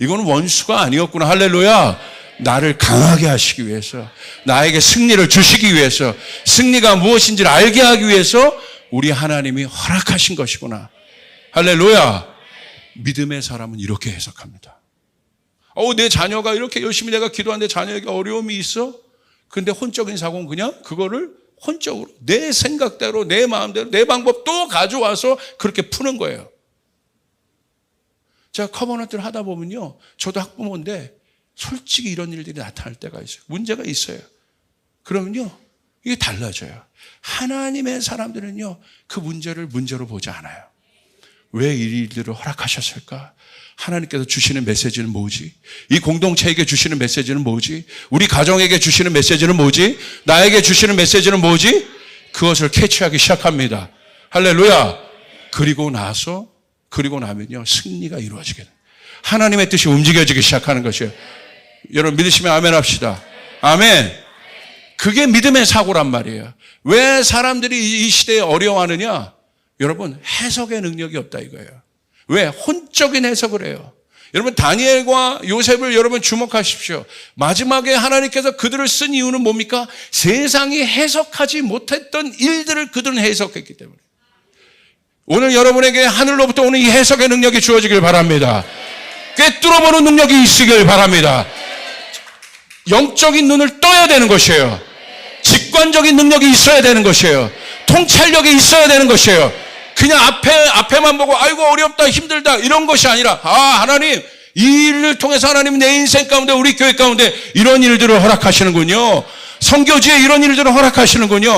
A: 이건 원수가 아니었구나. 할렐루야. 나를 강하게 하시기 위해서, 나에게 승리를 주시기 위해서, 승리가 무엇인지를 알게 하기 위해서 우리 하나님이 허락하신 것이구나. 할렐루야. 믿음의 사람은 이렇게 해석합니다. 내 자녀가 이렇게 열심히 내가 기도하는데 자녀에게 어려움이 있어? 근데 혼적인 사고는 그냥 그거를 혼적으로 내 생각대로, 내 마음대로, 내 방법 또 가져와서 그렇게 푸는 거예요. 제가 커버넌트를 하다 보면요, 저도 학부모인데 솔직히 이런 일들이 나타날 때가 있어요. 문제가 있어요. 그러면요, 이게 달라져요. 하나님의 사람들은요, 그 문제를 문제로 보지 않아요. 왜 이 일들을 허락하셨을까? 하나님께서 주시는 메시지는 뭐지? 이 공동체에게 주시는 메시지는 뭐지? 우리 가정에게 주시는 메시지는 뭐지? 나에게 주시는 메시지는 뭐지? 그것을 캐치하기 시작합니다. 할렐루야. 그리고 나면요, 승리가 이루어지게 돼요. 하나님의 뜻이 움직여지기 시작하는 것이에요. 여러분 믿으시면 아멘 합시다. 아멘. 그게 믿음의 사고란 말이에요. 왜 사람들이 이 시대에 어려워하느냐? 여러분, 해석의 능력이 없다 이거예요. 왜? 혼적인 해석을 해요. 여러분, 다니엘과 요셉을 여러분 주목하십시오. 마지막에 하나님께서 그들을 쓴 이유는 뭡니까? 세상이 해석하지 못했던 일들을 그들은 해석했기 때문에. 오늘 여러분에게 하늘로부터 오는 이 해석의 능력이 주어지길 바랍니다. 꿰뚫어보는 능력이 있으길 바랍니다. 영적인 눈을 떠야 되는 것이에요. 직관적인 능력이 있어야 되는 것이에요. 통찰력이 있어야 되는 것이에요. 그냥 앞에만 보고 아이고 어렵다 힘들다 이런 것이 아니라, 하나님 이 일을 통해서 하나님 내 인생 가운데, 우리 교회 가운데 이런 일들을 허락하시는군요. 선교지에 이런 일들을 허락하시는군요.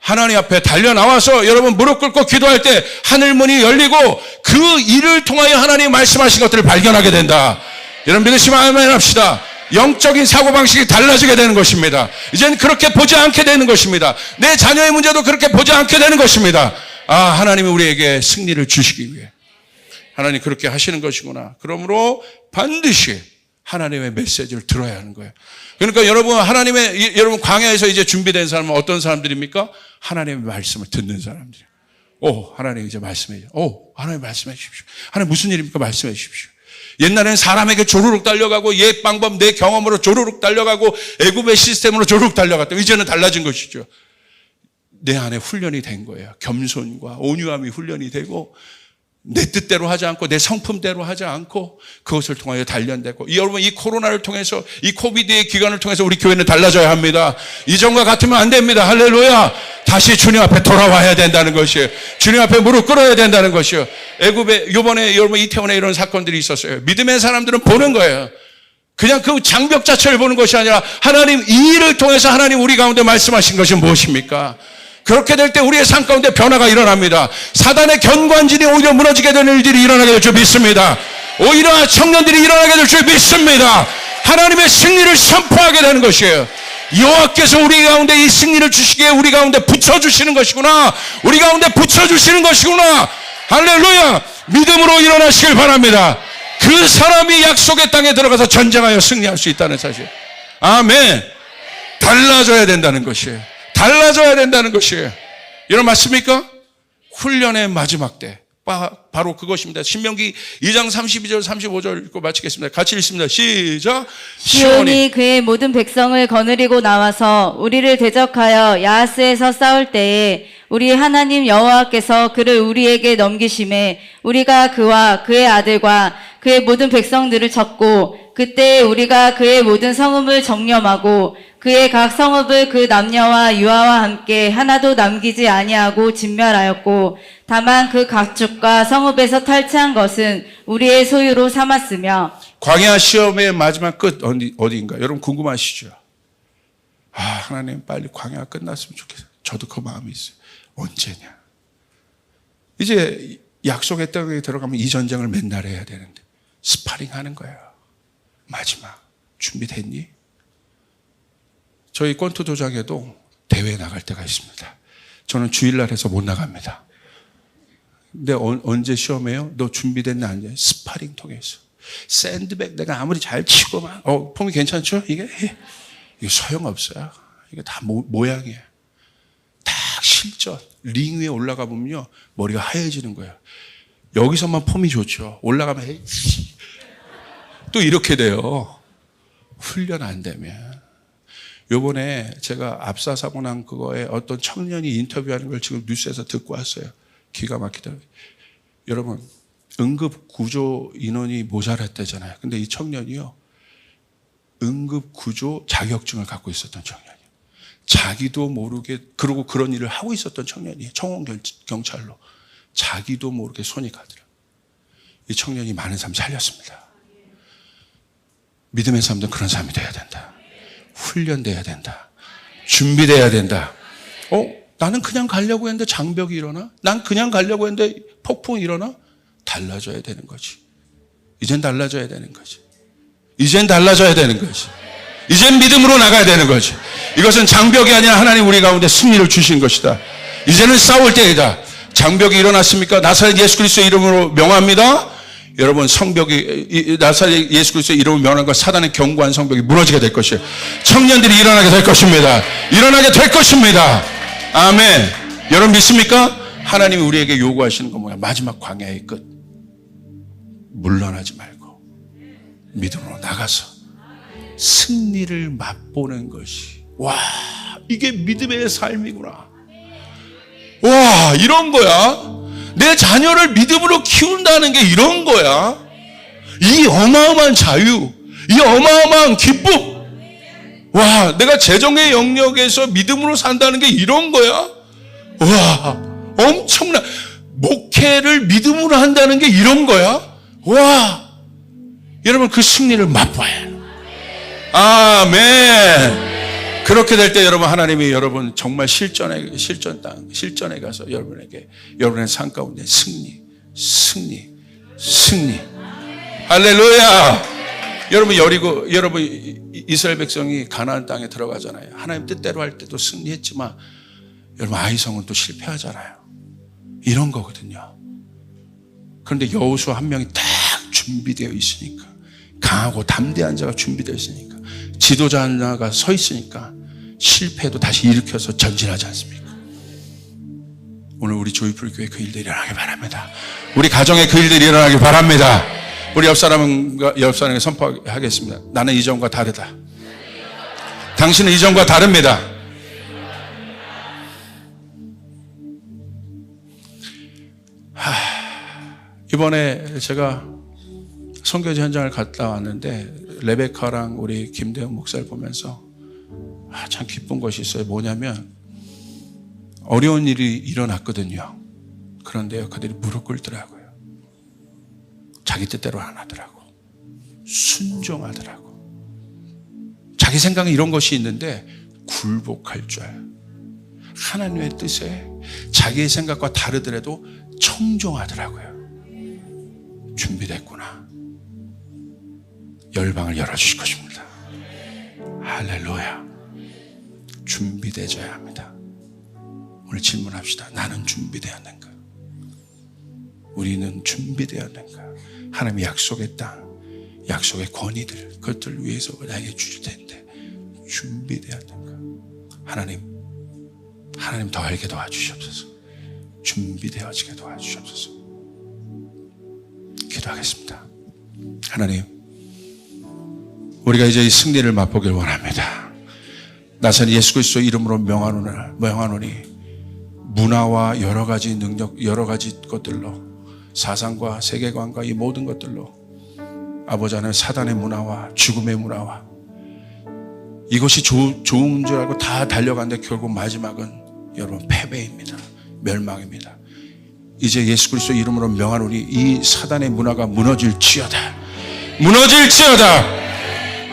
A: 하나님 앞에 달려나와서 여러분 무릎 꿇고 기도할 때 하늘문이 열리고 그 일을 통하여 하나님 말씀하신 것들을 발견하게 된다. 여러분 믿으시면 아멘 합시다. 영적인 사고방식이 달라지게 되는 것입니다. 이제는 그렇게 보지 않게 되는 것입니다. 내 자녀의 문제도 그렇게 보지 않게 되는 것입니다. 하나님이 우리에게 승리를 주시기 위해 하나님 그렇게 하시는 것이구나. 그러므로 반드시 하나님의 메시지를 들어야 하는 거예요. 그러니까 여러분 광야에서 이제 준비된 사람은 어떤 사람들입니까? 하나님의 말씀을 듣는 사람들이에요. 하나님 이제 말씀해 주십시오. 하나님 말씀해 주십시오. 하나님 무슨 일입니까? 말씀해 주십시오. 옛날에는 사람에게 조르륵 달려가고 옛 방법 내 경험으로 조르륵 달려가고 애굽의 시스템으로 조르륵 달려갔다. 이제는 달라진 것이죠. 내 안에 훈련이 된 거예요. 겸손과 온유함이 훈련이 되고 내 뜻대로 하지 않고 내 성품대로 하지 않고 그것을 통하여 단련되고, 여러분 이 코로나를 통해서, 이 코비드의 기간을 통해서 우리 교회는 달라져야 합니다. 이전과 같으면 안 됩니다. 할렐루야. 다시 주님 앞에 돌아와야 된다는 것이에요. 주님 앞에 무릎 꿇어야 된다는 것이에요. 애굽에 이번에 여러분 이태원에 이런 사건들이 있었어요. 믿음의 사람들은 보는 거예요. 그냥 그 장벽 자체를 보는 것이 아니라 하나님 이 일을 통해서 하나님 우리 가운데 말씀하신 것이 무엇입니까? 그렇게 될 때 우리의 삶 가운데 변화가 일어납니다. 사단의 견관질이 오히려 무너지게 되는 일들이 일어나게 될 줄 믿습니다. 오히려 청년들이 일어나게 될 줄 믿습니다. 하나님의 승리를 선포하게 되는 것이에요. 여호와께서 우리 가운데 이 승리를 주시기에 우리 가운데 붙여주시는 것이구나. 우리 가운데 붙여주시는 것이구나. 할렐루야. 믿음으로 일어나시길 바랍니다. 그 사람이 약속의 땅에 들어가서 전쟁하여 승리할 수 있다는 사실. 아멘. 달라져야 된다는 것이에요. 달라져야 된다는 것이에요. 여러분 맞습니까? 훈련의 마지막 때 바로 그것입니다. 신명기 2장 32절 35절 읽고 마치겠습니다. 같이 읽습니다. 시작.
B: 시온이 그의 모든 백성을 거느리고 나와서 우리를 대적하여 야하스에서 싸울 때에 우리 하나님 여호와께서 그를 우리에게 넘기심에 우리가 그와 그의 아들과 그의 모든 백성들을 쳤고 그때 우리가 그의 모든 성읍을 정념하고 그의 각 성읍을 그 남녀와 유아와 함께 하나도 남기지 아니하고 진멸하였고 다만 그 각축과 성읍에서 탈취한 것은 우리의 소유로 삼았으며.
A: 광야 시험의 마지막 끝 어디인가? 여러분 궁금하시죠? 하나님 빨리 광야가 끝났으면 좋겠어요. 저도 그 마음이 있어요. 언제냐? 이제 약속의 땅에 들어가면 이 전쟁을 맨날 해야 되는데 스파링 하는 거예요. 마지막 준비됐니? 저희 권투 도장에도 대회에 나갈 때가 있습니다. 저는 주일날 해서 못 나갑니다. 근데 언제 시험해요? 너 준비됐나 안 돼? 스파링 통해서 샌드백 내가 아무리 잘 치고 막 폼이 괜찮죠? 이게 소용없어요. 이게 다 모양이에요. 딱 실전 링 위에 올라가 보면요 머리가 하얘지는 거예요. 여기서만 폼이 좋죠. 올라가면 또 이렇게 돼요. 훈련 안 되면. 요번에 제가 압사 사고 난 그거에 어떤 청년이 인터뷰하는 걸 지금 뉴스에서 듣고 왔어요. 기가 막히더라고요. 여러분 응급 구조 인원이 모자랐다잖아요. 근데 이 청년이요 응급 구조 자격증을 갖고 있었던 청년이에요. 자기도 모르게 그러고 그런 일을 하고 있었던 청년이에요. 청원 경찰로 자기도 모르게 손이 가더라고요. 이 청년이 많은 사람 살렸습니다. 믿음의 사람들은 그런 사람이 돼야 된다. 훈련돼야 된다. 준비돼야 된다. 나는 그냥 가려고 했는데 장벽이 일어나? 난 그냥 가려고 했는데 폭풍이 일어나? 달라져야 되는 거지. 이젠 달라져야 되는 거지. 이젠 달라져야 되는 거지. 이젠 믿음으로 나가야 되는 거지. 이것은 장벽이 아니라 하나님 우리 가운데 승리를 주신 것이다. 이제는 싸울 때이다. 장벽이 일어났습니까? 나사렛 예수 그리스도의 이름으로 명합니다. 여러분 성벽이 나사렛 예수 그리스도의 이름으로 명한 것 사단의 견고한 성벽이 무너지게 될 것이에요. 청년들이 일어나게 될 것입니다. 일어나게 될 것입니다. 아멘. 여러분 믿습니까? 하나님이 우리에게 요구하시는 건 뭐야? 마지막 광야의 끝. 물러나지 말고 믿음으로 나가서 승리를 맛보는 것이 이게 믿음의 삶이구나. 이런 거야. 내 자녀를 믿음으로 키운다는 게 이런 거야. 이 어마어마한 자유, 이 어마어마한 기쁨. 내가 재정의 영역에서 믿음으로 산다는 게 이런 거야. 엄청나. 목회를 믿음으로 한다는 게 이런 거야. 여러분 그 승리를 맛봐야 해요. 아멘. 그렇게 될 때 여러분 하나님이 여러분 정말 실전에 가서 여러분의 삶 가운데 승리. 할렐루야. 여러분 이스라엘 백성이 가나안 땅에 들어가잖아요. 하나님 뜻대로 할 때도 승리했지만 여러분 아이성은 또 실패하잖아요. 이런 거거든요. 그런데 여호수아 한 명이 딱 준비되어 있으니까, 강하고 담대한 자가 준비되어 있으니까, 지도자 하나가 서 있으니까 실패도 다시 일으켜서 전진하지 않습니까? 오늘 우리 조이풀 교회 그 일들이 일어나길 바랍니다. 우리 가정에 그 일들이 일어나길 바랍니다. 우리 옆 사람에게 선포하겠습니다. 나는 이전과 다르다. 당신은 이전과 다릅니다. 이번에 제가 선교지 현장을 갔다 왔는데 레베카랑 우리 김대현 목사를 보면서 참 기쁜 것이 있어요. 뭐냐면 어려운 일이 일어났거든요. 그런데요, 그들이 무릎 꿇더라고요. 자기 뜻대로 안 하더라고. 순종하더라고. 자기 생각에 이런 것이 있는데 굴복할 줄 알아요. 하나님의 뜻에 자기의 생각과 다르더라도 청종하더라고요. 준비됐구나. 열방을 열어주실 것입니다. 할렐루야. 준비되어야 합니다. 오늘 질문합시다. 나는 준비되었는가? 우리는 준비되었는가? 하나님의 약속의 땅, 약속의 권위들, 그것들을 위해서 나에게 주실 텐데 준비되었는가? 하나님 더 알게 도와주시옵소서. 준비되어지게 도와주시옵소서. 기도하겠습니다. 하나님, 우리가 이제 이 승리를 맛보길 원합니다. 나사렛 예수 그리스도 이름으로 명하노니 문화와 여러 가지 능력, 여러 가지 것들로, 사상과 세계관과 이 모든 것들로 아버지 하나님 사단의 문화와 죽음의 문화와 이것이 좋은 줄 알고 다 달려가는데 결국 마지막은 여러분 패배입니다. 멸망입니다. 이제 예수 그리스도 이름으로 명하노니 이 사단의 문화가 무너질지어다. 무너질지어다.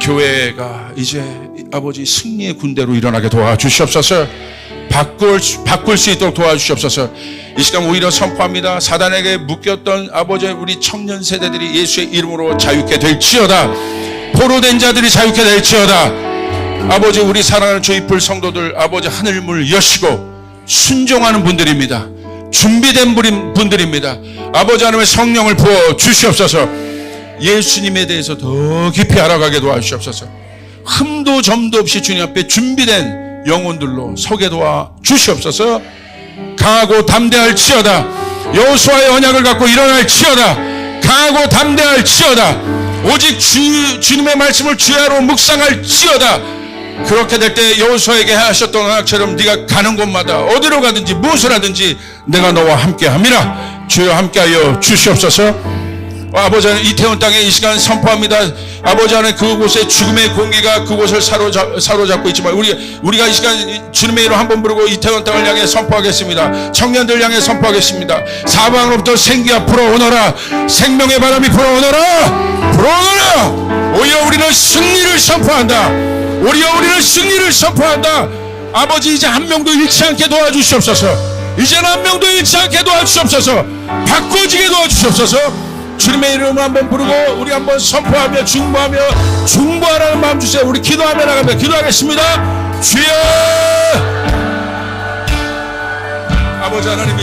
A: 교회가 이제 아버지 승리의 군대로 일어나게 도와주시옵소서. 바꿀 수 있도록 도와주시옵소서. 이 시간 오히려 선포합니다. 사단에게 묶였던 아버지 우리 청년 세대들이 예수의 이름으로 자유케 될지어다. 포로된 자들이 자유케 될지어다. 아버지 우리 사랑하는 조이풀 성도들 아버지 하늘문을 여시고 순종하는 분들입니다. 준비된 분들입니다. 아버지 하나님의 성령을 부어 주시옵소서. 예수님에 대해서 더 깊이 알아가게 도와주시옵소서. 흠도 점도 없이 주님 앞에 준비된 영혼들로 서게 도와 주시옵소서. 강하고 담대할지어다. 여호수아의 언약을 갖고 일어날지어다. 강하고 담대할지어다. 오직 주님의 말씀을 주야로 묵상할지어다. 그렇게 될 때 여호수아에게 하셨던 언약처럼 네가 가는 곳마다 어디로 가든지 무엇을 하든지 내가 너와 함께함이라. 주여 함께하여 주시옵소서. 아버지 하나님 이태원 땅에 이 시간 선포합니다. 아버지 하나님 그곳에 죽음의 공기가 그곳을 사로잡고 있지만 우리가 이 시간 주님의 이름 한번 부르고 이태원 땅을 향해 선포하겠습니다. 청년들 향해 선포하겠습니다. 사방으로부터 생기가 불어오너라. 생명의 바람이 불어오너라. 오히려 우리는 승리를 선포한다. 오히려 우리는 승리를 선포한다. 아버지 이제 한 명도 잃지 않게 도와주시옵소서. 이제는 한 명도 잃지 않게 도와주시옵소서. 바꿔지게 도와주시옵소서. 주님의 이름을 한번 부르고 우리 한번 선포하며 중보하라는 마음 주세요. 우리 기도하며 나가며 기도하겠습니다. 주여 아버지 하나님